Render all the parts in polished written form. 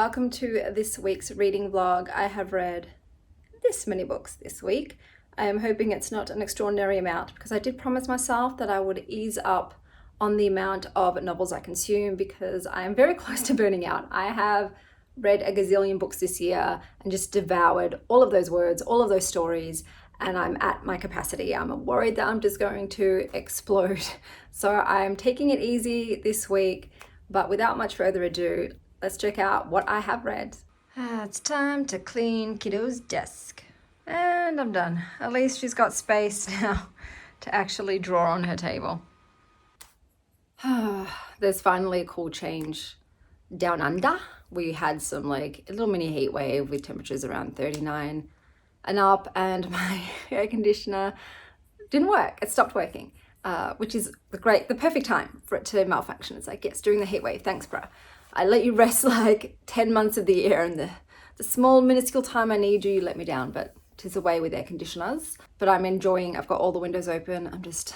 welcome to this week's reading vlog. I have read this many books this week. I am hoping it's not an extraordinary amount because I did promise myself that I would ease up on the amount of novels I consume because I am very close to burning out. I have read a gazillion books this year and just devoured all of those words, all of those stories, and I'm at my capacity. I'm worried that I'm just going to explode. So I'm taking it easy this week, but without much further ado, let's check out what I have read. It's time to clean kiddo's desk. And I'm done. At least she's got space now to actually draw on her table. There's finally a cool change down under. We had some like a little mini heat wave with temperatures around 39 and up, and my air conditioner didn't work. It stopped working, which is the perfect time for it to malfunction. It's like, yes, during the heat wave, thanks, bro. I let you rest like 10 months of the year, and the small minuscule time I need you, you let me down, but 'tis the way with air conditioners. But I'm enjoying, I've got all the windows open. I'm just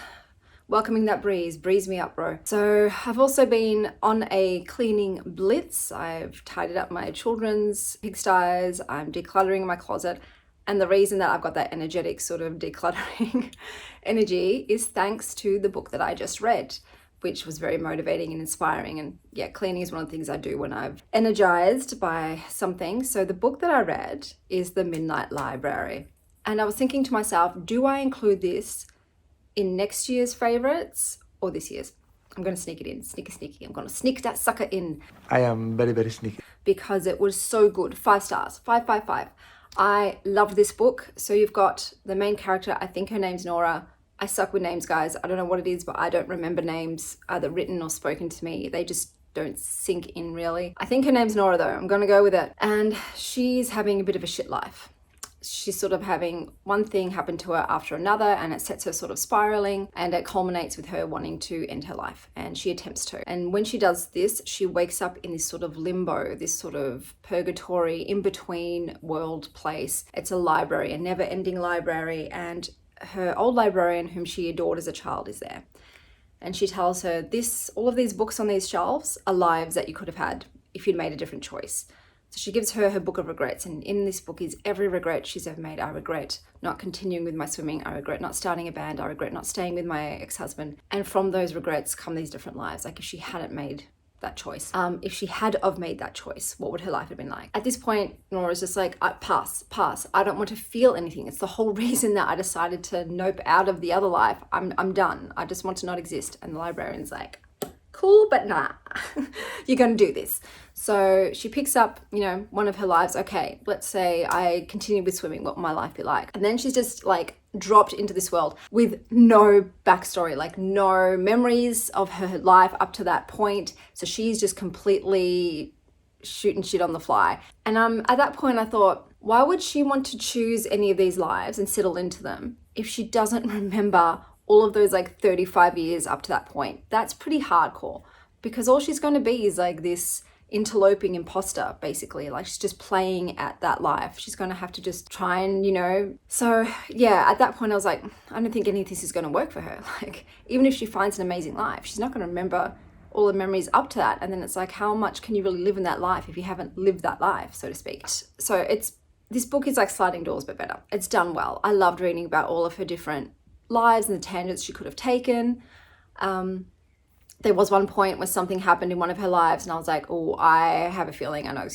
welcoming that breeze. Breeze me up, bro. So I've also been on a cleaning blitz. I've tidied up my children's pigsties. I'm decluttering my closet. And the reason that I've got that energetic sort of decluttering energy is thanks to the book that I just read, which was very motivating and inspiring. And yeah, cleaning is one of the things I do when I'm energized by something. So the book that I read is The Midnight Library. And I was thinking to myself, do I include in next year's favorites or this year's? I'm going to sneak it in, sneaky. I'm going to sneak that sucker in. I am very, very sneaky. Because it was so good. 5 stars, 5. I loved this book. So you've got the main character, I think her name's Nora. I suck with names, guys. I don't know what it is, but I don't remember names either written or spoken to me. They just don't sink in really. I think her name's Nora though. I'm going to go with it. And she's having a bit of a shit life. She's sort of having one thing happen to her after another, and it sets her sort of spiraling, and it culminates with her wanting to end her life, and she attempts to. And when she does this, she wakes up in this sort of limbo, this sort of purgatory, in-between world place. It's a library, a never-ending library, and her old librarian, whom she adored as a child, is there. And she tells her, all of these books on these shelves are lives that you could have had if you'd made a different choice. So she gives her book of regrets, and in this book is every regret she's ever made. I regret not continuing with my swimming. I regret not starting a band. I regret not staying with my ex-husband. And from those regrets come these different lives. Like if she hadn't made that choice, if she had have made that choice, what would her life have been like? At this point, Nora's just like, pass. I don't want to feel anything. It's the whole reason that I decided to nope out of the other life. I'm done. I just want to not exist. And the librarian's like, cool, but nah, you're gonna do this. So she picks up, one of her lives. Okay, let's say I continue with swimming. What will my life be like? And then she's just like dropped into this world with no backstory, like no memories of her life up to that point. So she's just completely shooting shit on the fly. And at that point I thought, why would she want to choose any of these lives and settle into them if she doesn't remember all of those like 35 years up to that point? That's pretty hardcore, because all she's going to be is like this interloping imposter, basically. Like she's just playing at that life. She's going to have to just try and, So yeah, at that point I was like, I don't think any of this is going to work for her. Like even if she finds an amazing life, she's not going to remember all the memories up to that. And then it's like, how much can you really live in that life if you haven't lived that life, so to speak? So this book is like Sliding Doors, but better. It's done well. I loved reading about all of her different lives and the tangents she could have taken. There was one point where something happened in one of her lives and I was like, oh, I have a feeling I know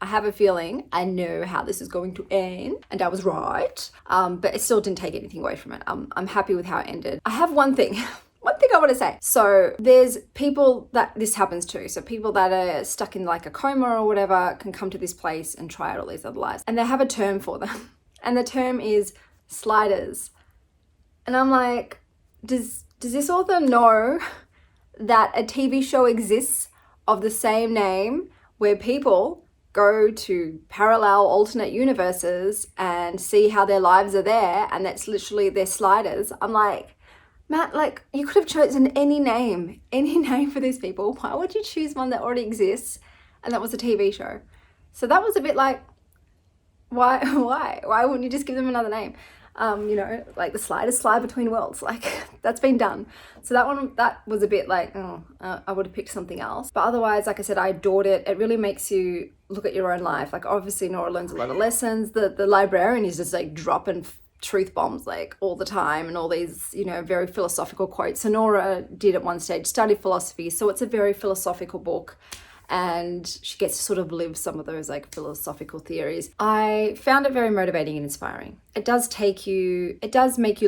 I have a feeling I know how this is going to end, and I was right. But it still didn't take anything away from it. I'm happy with how it ended. I have one thing I want to say. So there's people that this happens to. So people that are stuck in like a coma or whatever can come to this place and try out all these other lives, and they have a term for them, and the term is sliders. And I'm like, does this author know that a TV show exists of the same name where people go to parallel alternate universes and see how their lives are there, and that's literally their sliders? I'm like, Matt, like you could have chosen any name for these people. Why would you choose one that already exists and that was a TV show? So that was a bit like, why wouldn't you just give them another name? You know, like the slightest slide between worlds, like that's been done. So that was a bit like, oh, I would have picked something else. But otherwise, like I said, I adored it. It really makes you look at your own life. Like obviously Nora learns a lot of lessons. The librarian is just like dropping truth bombs like all the time, and all these, you know, very philosophical quotes. So Nora did at one stage study philosophy, so it's a very philosophical book, and she gets to sort of live some of those like philosophical theories. I found it very motivating and inspiring. It does make you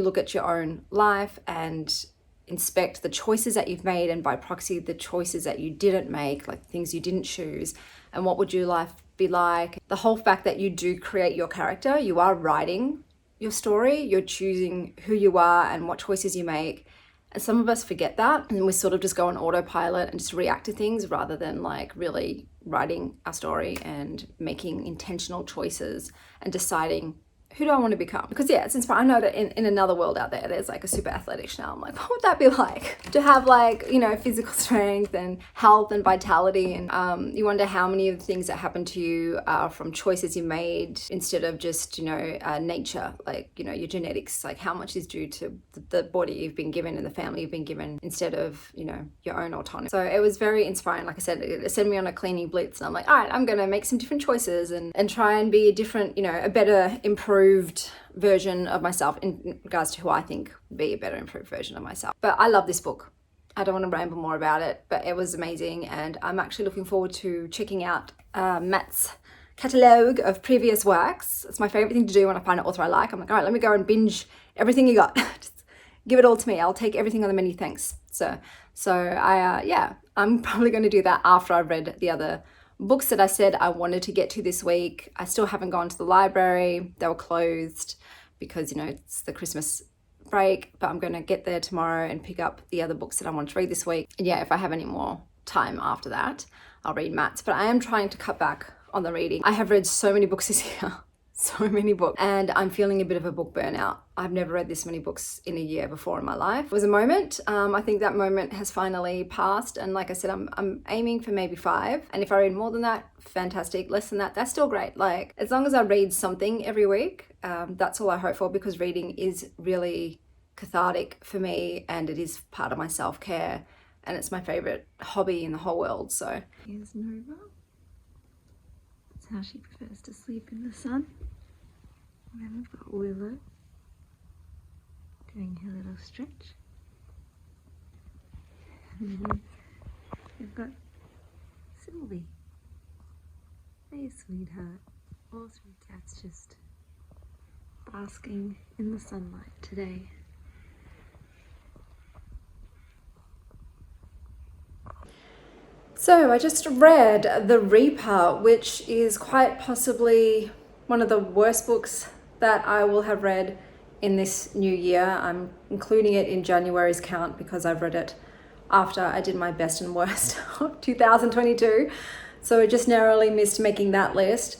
look at your own life and inspect the choices that you've made, and by proxy the choices that you didn't make, like things you didn't choose, and what would your life be like. The whole fact that you do create your character, you are writing your story, you're choosing who you are and what choices you make. And some of us forget that, and we sort of just go on autopilot and just react to things rather than like really writing our story and making intentional choices and deciding, who do I want to become? Because yeah, it's inspiring. I know that in another world out there, there's like a super athletic Chanel. I'm like, what would that be like? To have like, you know, physical strength and health and vitality. And you wonder how many of the things that happen to you are from choices you made instead of just, you know, nature, like, you know, your genetics, like how much is due to the body you've been given and the family you've been given instead of, you know, your own autonomy. So it was very inspiring. Like I said, it sent me on a cleaning blitz, and I'm like, all right, I'm going to make some different choices and try and be a different, you know, a better improved version of myself in regards to who I think would be a better improved version of myself. But I love this book. I don't want to ramble more about it, but it was amazing, and I'm actually looking forward to checking out Matt's catalogue of previous works. It's my favorite thing to do when I find an author I like. I'm like, all right, let me go and binge everything you got. Just give it all to me. I'll take everything on the menu, thanks. So yeah, I'm probably going to do that after I've read the other books that I said I wanted to get to this week. I still haven't gone to the library. They were closed because, you know, it's the Christmas break, but I'm going to get there tomorrow and pick up the other books that I want to read this week. And yeah, if I have any more time after that, I'll read Matt's. But I am trying to cut back on the reading. I have read so many books this year. So many books, and I'm feeling a bit of a book burnout. I've never read this many books in a year before in my life. It was a moment. I think that moment has finally passed, and like I said, I'm aiming for maybe 5, and if I read more than that, fantastic. Less than that, that's still great. Like, as long as I read something every week, that's all I hope for, because reading is really cathartic for me, and it is part of my self-care, and it's my favorite hobby in the whole world. So here's Nova. That's how she prefers to sleep in the sun. And then we've got Willow doing her little stretch. And then we've got Sylvie. Hey, sweetheart. All 3 cats just basking in the sunlight today. So I just read The Reaper, which is quite possibly one of the worst books that I will have read in this new year. I'm including it in January's count because I've read it after I did my best and worst of 2022. So I just narrowly missed making that list.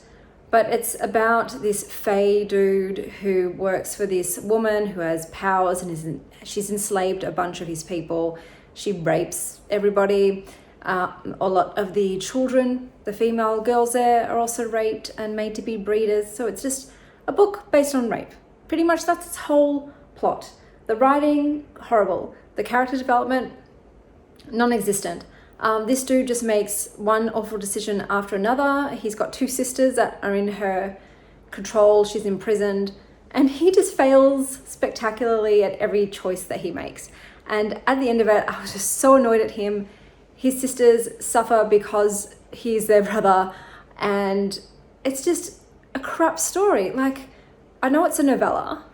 But it's about this Fae dude who works for this woman who has powers, and she's enslaved a bunch of his people. She rapes everybody. A lot of the children, the female girls there, are also raped and made to be breeders. So it's just a book based on rape. Pretty much that's its whole plot. The writing, horrible. The character development, non-existent. This dude just makes one awful decision after another. He's got 2 sisters that are in her control. She's imprisoned. And he just fails spectacularly at every choice that he makes. And at the end of it, I was just so annoyed at him. His sisters suffer because he's their brother. And it's just a crap story. Like, I know it's a novella,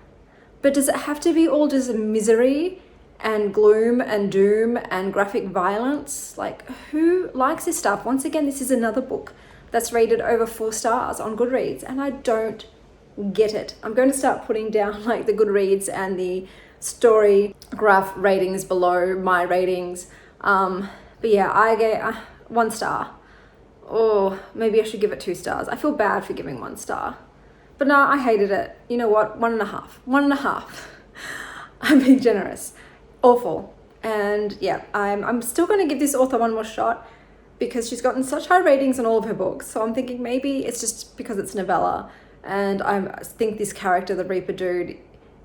but does it have to be all just misery and gloom and doom and graphic violence? Like, who likes this stuff? Once again, this is another book that's rated over 4 stars on Goodreads, and I don't get it. I'm going to start putting down like the Goodreads and the story graph ratings below my ratings. But yeah, I get 1 star. Or maybe I should give it 2 stars. I feel bad for giving 1 star. But no, I hated it. You know what? 1.5. 1.5. I'm being generous. Awful. And yeah, I'm still going to give this author one more shot because she's gotten such high ratings on all of her books. So I'm thinking maybe it's just because it's novella. And I think this character, the Reaper dude,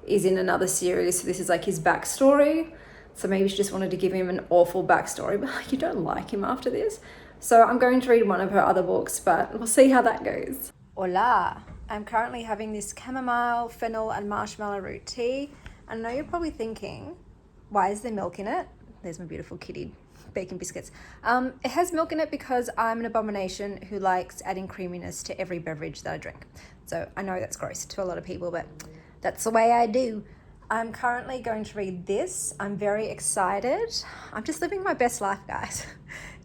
is in another series. So this is like his backstory. So maybe she just wanted to give him an awful backstory, but like, you don't like him after this. So I'm going to read one of her other books, but we'll see how that goes. Hola! I'm currently having this chamomile, fennel and marshmallow root tea. I know you're probably thinking, why is there milk in it? There's my beautiful kitty baking biscuits. It has milk in it because I'm an abomination who likes adding creaminess to every beverage that I drink. So I know that's gross to a lot of people, but that's the way I do. I'm currently going to read this. I'm very excited. I'm just living my best life, guys.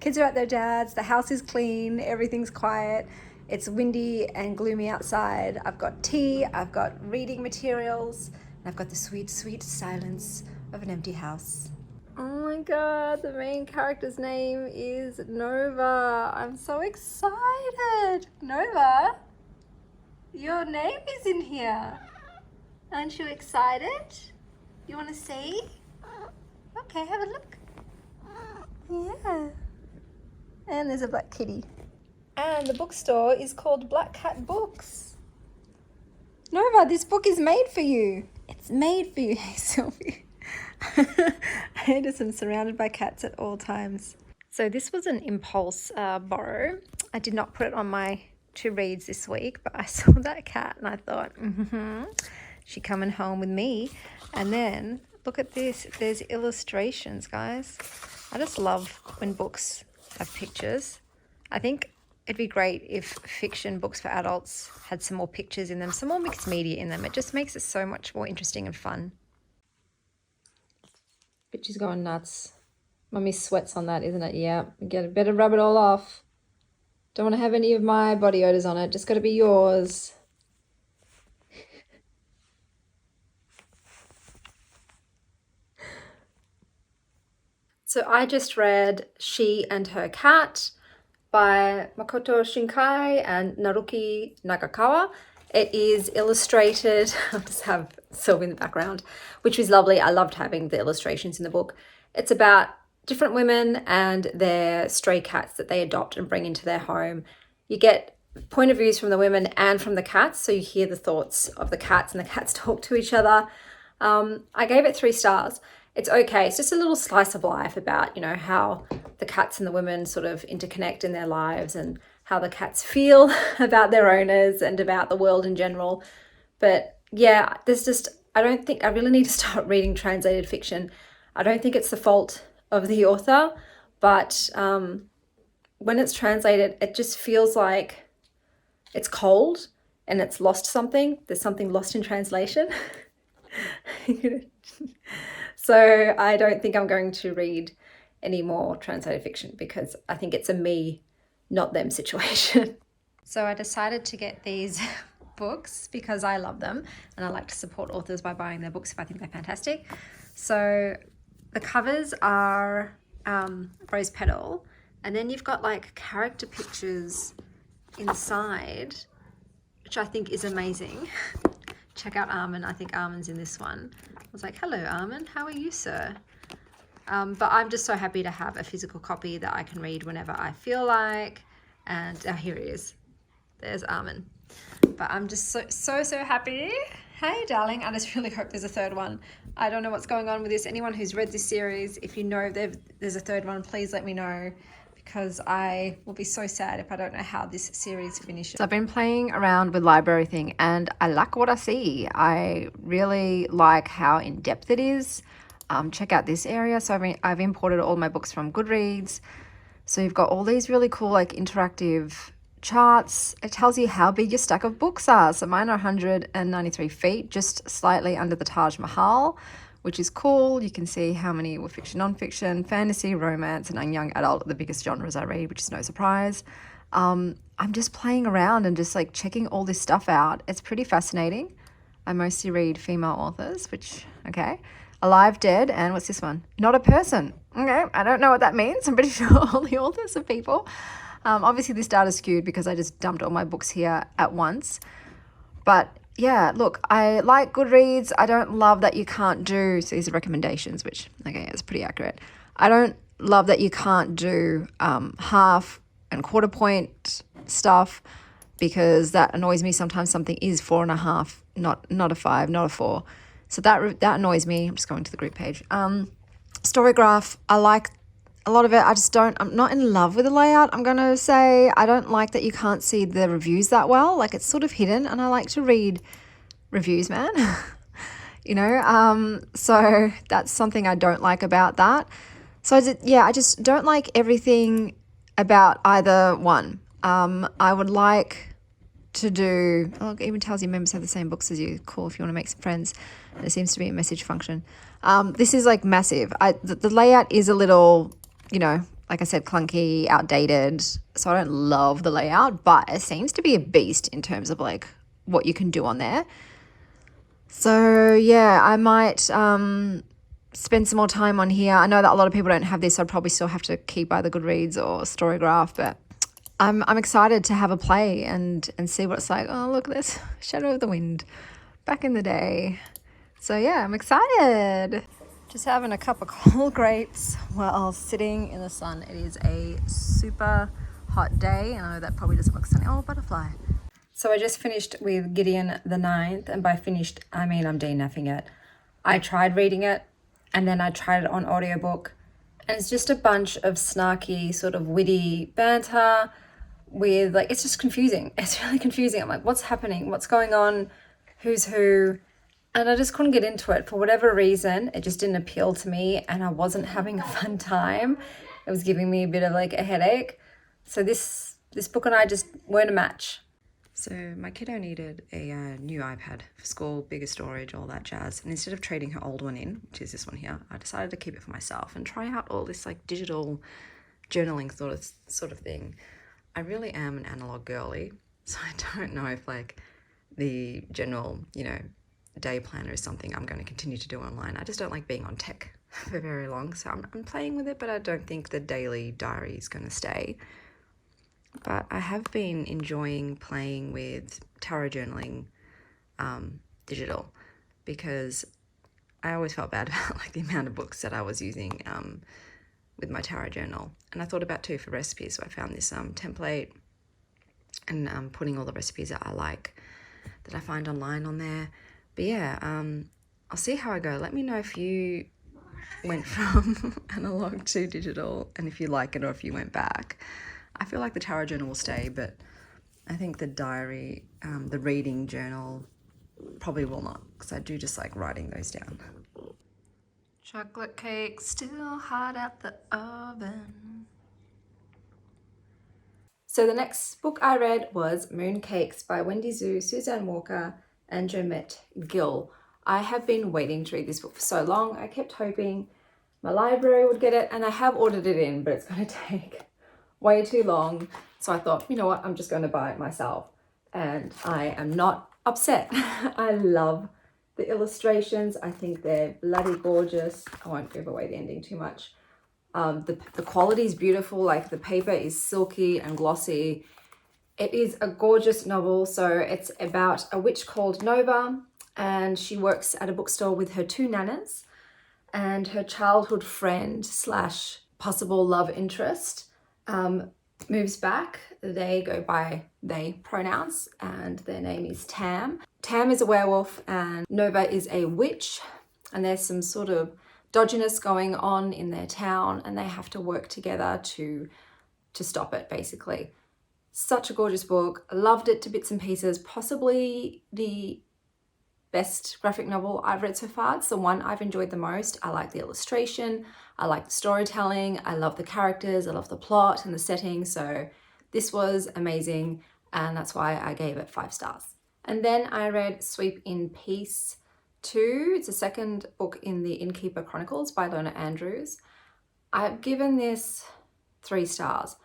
Kids are at their dad's, the house is clean, everything's quiet. It's windy and gloomy outside. I've got tea, I've got reading materials, and I've got the sweet, sweet silence of an empty house. Oh my God, the main character's name is Nova. I'm so excited. Nova, your name is in here. Aren't you excited? You want to see? Okay, have a look. Yeah. And there's a black kitty. And the bookstore is called Black Cat Books. Nova, this book is made for you. It's made for you. Hey, Sylvie. I'm surrounded by cats at all times. So this was an impulse borrow. I did not put it on my to reads this week, but I saw that cat and I thought, she coming home with me. And then look at this. There's illustrations, guys. I just love when books have pictures. I think it'd be great if fiction books for adults had some more pictures in them, some more mixed media in them. It just makes it so much more interesting and fun. Bitch is going nuts. Mummy sweats on that, isn't it? Yeah. Better rub it all off. Don't want to have any of my body odors on it. Just got to be yours. So I just read She and Her Cat by Makoto Shinkai and Naruki Nagakawa. It is illustrated. I'll just have Sylvie in the background, which was lovely. I loved having the illustrations in the book. It's about different women and their stray cats that they adopt and bring into their home. You get point of views from the women and from the cats, so you hear the thoughts of the cats and the cats talk to each other. I gave it 3 stars. It's okay. It's just a little slice of life about, you know, how the cats and the women sort of interconnect in their lives and how the cats feel about their owners and about the world in general. But yeah, I don't think I really need to start reading translated fiction. I don't think it's the fault of the author, but when it's translated, it just feels like it's cold and it's lost something. There's something lost in translation. So I don't think I'm going to read any more translated fiction because I think it's a me, not them situation. So I decided to get these books because I love them and I like to support authors by buying their books if I think they're fantastic. So the covers are rose petal, and then you've got like character pictures inside, which I think is amazing. Check out Armin. I think Armin's in this one. I was like, hello, Armin. How are you, sir? But I'm just so happy to have a physical copy that I can read whenever I feel like. And here he is. There's Armin. But I'm just so happy. Hey, darling. I just really hope there's a 3rd one. I don't know what's going on with this. Anyone who's read this series, if you know there's a 3rd one, please let me know, because I will be so sad if I don't know how this series finishes. So I've been playing around with Library Thing and I like what I see. I really like how in-depth it is. Check out this area. So I've imported all my books from Goodreads. So you've got all these really cool like interactive charts. It tells you how big your stack of books are. So mine are 193 feet, just slightly under the Taj Mahal, which is cool. You can see how many were fiction, non-fiction, fantasy, romance, and young adult are the biggest genres I read, which is no surprise. I'm just playing around and just like checking all this stuff out. It's pretty fascinating. I mostly read female authors, which, okay. Alive, dead, and what's this one? Not a person. Okay, I don't know what that means. I'm pretty sure all the authors are people. Obviously this data's skewed because I just dumped all my books here at once. But yeah, look, I like Goodreads. I don't love that you can't do, so these are recommendations, which, okay, it's pretty accurate. I don't love that you can't do half and quarter point stuff, because that annoys me. Sometimes something is 4.5, not a 5, not a 4. So that annoys me. I'm just going to the group page. Storygraph, I like a lot of it. I'm not in love with the layout. I'm going to say I don't like that you can't see the reviews that well. Like, it's sort of hidden, and I like to read reviews, man. So that's something I don't like about that. So I just don't like everything about either one. I would like to do, it even tells you members have the same books as you. Cool, if you want to make some friends. There seems to be a message function. This is like massive. The layout is a little, like I said, clunky, outdated. So I don't love the layout, but it seems to be a beast in terms of like what you can do on there. So yeah, I might spend some more time on here. I know that a lot of people don't have this, so I'd probably still have to keep either Goodreads or Storygraph, but I'm excited to have a play and see what it's like. Oh, look, there's Shadow of the Wind back in the day. So yeah, I'm excited. Just having a cup of cold grapes while sitting in the sun. It is a super hot day, and I know that probably doesn't look sunny. Oh, butterfly. So I just finished with Gideon the 9th, and by finished, I mean I'm DNFing it. I tried reading it, and then I tried it on audiobook, and it's just a bunch of snarky, sort of witty banter with, like, it's just confusing. It's really confusing. I'm like, what's happening? What's going on? Who's who? And I just couldn't get into it. For whatever reason, it just didn't appeal to me, and I wasn't having a fun time. It was giving me a bit of like a headache. So this book and I just weren't a match. So my kiddo needed a new iPad for school, bigger storage, all that jazz. And instead of trading her old one in, which is this one here, I decided to keep it for myself and try out all this like digital journaling sort of thing. I really am an analog girly, so I don't know if like the general, day planner is something I'm going to continue to do online. I just don't like being on tech for very long, so I'm playing with it, but I don't think the daily diary is going to stay. But I have been enjoying playing with tarot journaling digital, because I always felt bad about like the amount of books that I was using with my tarot journal. And I thought about too for recipes, so I found this template and putting all the recipes that I like that I find online on there. But yeah, I'll see how I go. Let me know if you went from analog to digital and if you like it or if you went back. I feel like the tarot journal will stay, but I think the diary, the reading journal probably will not, because I do just like writing those down. Chocolate cake still hot at the oven. So the next book I read was Mooncakes by Wendy Zhu, Suzanne Walker, and Jomette Gill. I have been waiting to read this book for so long. I kept hoping my library would get it, and I have ordered it in, but it's going to take way too long. So I thought, you know what, I'm just going to buy it myself. And I am not upset. I love the illustrations. I think they're bloody gorgeous. I won't give away the ending too much. The quality is beautiful. Like, the paper is silky and glossy. It is a gorgeous novel. So it's about a witch called Nova, and she works at a bookstore with her two nanas and her childhood friend slash possible love interest moves back. They go by they pronouns, and their name is Tam. Tam is a werewolf and Nova is a witch, and there's some sort of dodginess going on in their town, and they have to work together to stop it, basically. Such a gorgeous book. I loved it to bits and pieces. Possibly the best graphic novel I've read so far. It's the one I've enjoyed the most. I like the illustration, I like the storytelling, I love the characters, I love the plot and the setting. So this was amazing, and that's why I gave it 5 stars. And then I read Sweep in Peace 2. It's the second book in the Innkeeper Chronicles by Lona Andrews. I've given this 3 stars.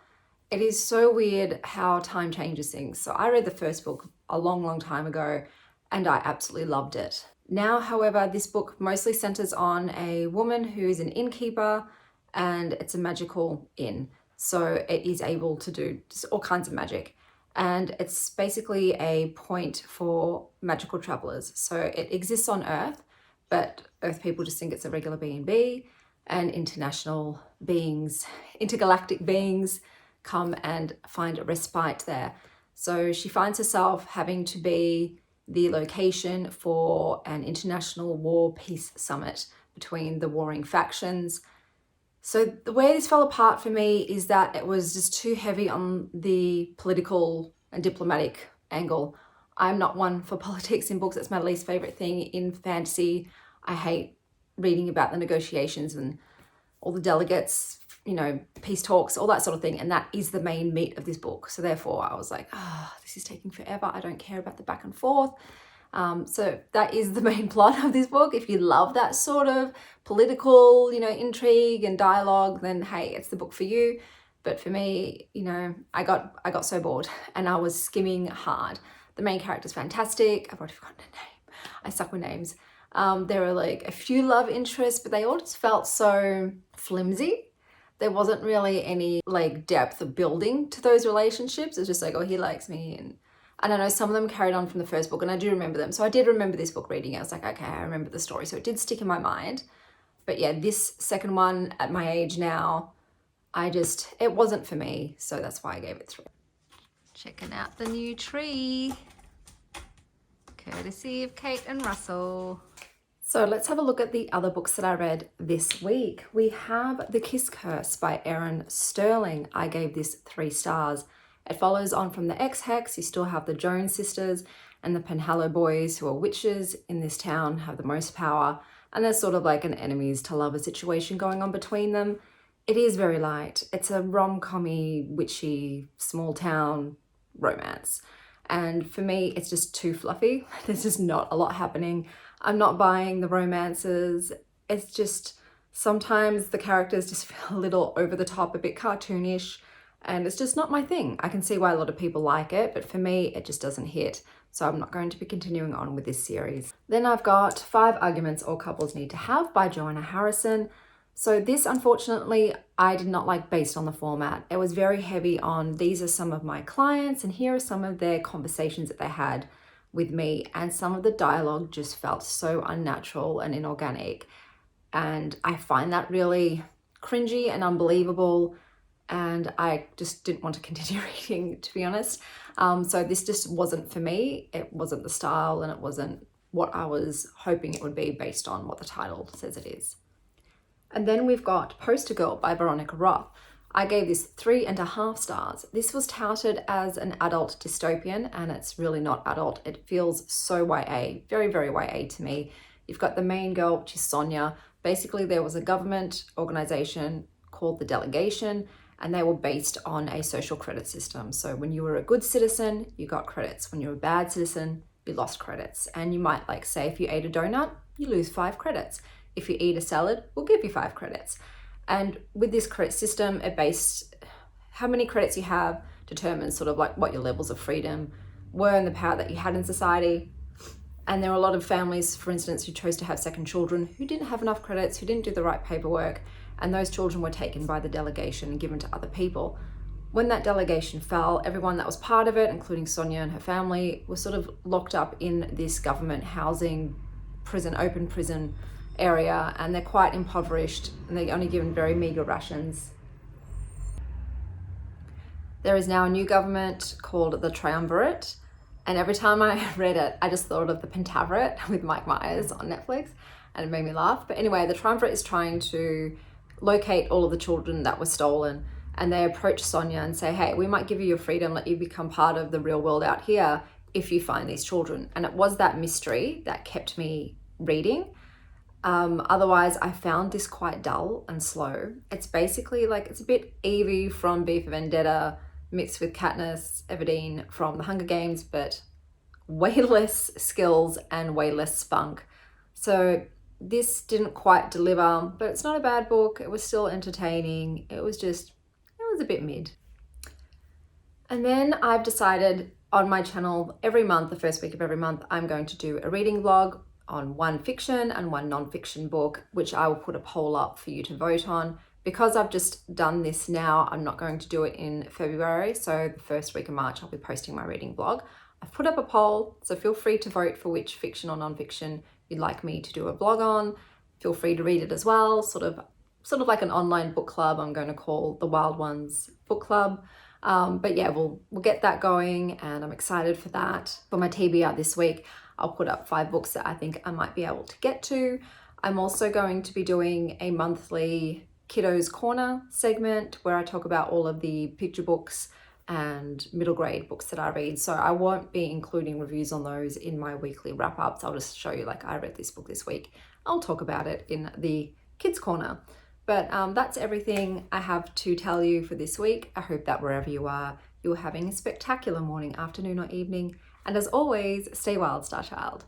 It is so weird how time changes things. So I read the first book a long time ago, and I absolutely loved it. Now, however, this book mostly centers on a woman who is an innkeeper, and it's a magical inn. So it is able to do just all kinds of magic. And it's basically a point for magical travelers. So it exists on Earth, but Earth people just think it's a regular B&B, and international beings, intergalactic beings come and find a respite there. So she finds herself having to be the location for an international war peace summit between the warring factions. So the way this fell apart for me is that it was just too heavy on the political and diplomatic angle. I'm not one for politics in books. It's my least favorite thing in fantasy. I hate reading about the negotiations and all the delegates, you know, peace talks, all that sort of thing. And that is the main meat of this book. So therefore I was like, this is taking forever. I don't care about the back and forth. So that is the main plot of this book. If you love that sort of political, you know, intrigue and dialogue, then hey, it's the book for you. But for me, you know, I got so bored and I was skimming hard. The main character's fantastic. I've already forgotten her name. I suck with names. There were like a few love interests, but they all just felt so flimsy. There wasn't really any like depth of building to those relationships. It was just like, oh, he likes me. And I don't know, some of them carried on from the first book and I do remember them. So I did remember this book reading it. I was like, okay, I remember the story. So it did stick in my mind. But yeah, this second one at my age now, it wasn't for me. So that's why I gave it 3. Checking out the new tree. Courtesy of Kate and Russell. So let's have a look at the other books that I read this week. We have The Kiss Curse by Erin Sterling. I gave this 3 stars. It follows on from the X-Hex. You still have the Jones sisters and the Penhallow boys, who are witches in this town, have the most power. And there's sort of like an enemies to lovers situation going on between them. It is very light. It's a rom-commy, witchy, small town romance. And for me, it's just too fluffy. There's just not a lot happening. I'm not buying the romances. It's just, sometimes the characters just feel a little over the top, a bit cartoonish, and it's just not my thing. I can see why a lot of people like it, but for me, it just doesn't hit. So I'm not going to be continuing on with this series. Then I've got 5 Arguments All Couples Need to Have by Joanna Harrison. So this, unfortunately, I did not like based on the format. It was very heavy on, these are some of my clients and here are some of their conversations that they had with me. And some of the dialogue just felt so unnatural and inorganic. And I find that really cringy and unbelievable. And I just didn't want to continue reading, to be honest. So this just wasn't for me. It wasn't the style and it wasn't what I was hoping it would be based on what the title says it is. And then we've got Poster Girl by Veronica Roth. I gave this 3.5 stars. This was touted as an adult dystopian and it's really not adult. It feels so YA, very, very YA to me. You've got the main girl, which is Sonia. Basically, there was a government organization called the Delegation and they were based on a social credit system. So when you were a good citizen, you got credits. When you were a bad citizen, you lost credits. And you might like say if you ate a donut, you lose 5 credits. If you eat a salad, we'll give you 5 credits. And with this credit system, it based how many credits you have determines sort of like what your levels of freedom were and the power that you had in society. And there were a lot of families, for instance, who chose to have second children who didn't have enough credits, who didn't do the right paperwork, and those children were taken by the delegation and given to other people. When that delegation fell, everyone that was part of it, including Sonia and her family, was sort of locked up in this government housing prison, open prison area, and they're quite impoverished and they're only given very meager rations. There is now a new government called the Triumvirate, and every time I read it, I just thought of the Pentaveret with Mike Myers on Netflix, and it made me laugh. But anyway, the Triumvirate is trying to locate all of the children that were stolen, and they approach Sonia and say, hey, we might give you your freedom, let you become part of the real world out here if you find these children. And it was that mystery that kept me reading. Otherwise, I found this quite dull and slow. It's basically like, it's a bit Evie from V for Vendetta mixed with Katniss Everdeen from The Hunger Games, but way less skills and way less spunk. So this didn't quite deliver, but it's not a bad book. It was still entertaining. It was a bit mid. And then I've decided on my channel every month, the first week of every month, I'm going to do a reading vlog on 1 fiction and 1 non-fiction book, which I will put a poll up for you to vote on. Because I've just done this now, I'm not going to do it in February. So the first week of March, I'll be posting my reading vlog. I've put up a poll, so feel free to vote for which fiction or non-fiction you'd like me to do a vlog on. Feel free to read it as well, sort of like an online book club. I'm going to call the Wild Ones Book Club. But yeah, we'll get that going, and I'm excited for that. For my TBR this week, I'll put up 5 books that I think I might be able to get to. I'm also going to be doing a monthly Kiddos Corner segment where I talk about all of the picture books and middle grade books that I read. So I won't be including reviews on those in my weekly wrap-ups. I'll just show you, like, I read this book this week. I'll talk about it in the Kids Corner. But that's everything I have to tell you for this week. I hope that wherever you are, you're having a spectacular morning, afternoon, or evening. And as always, stay wild, Star Child.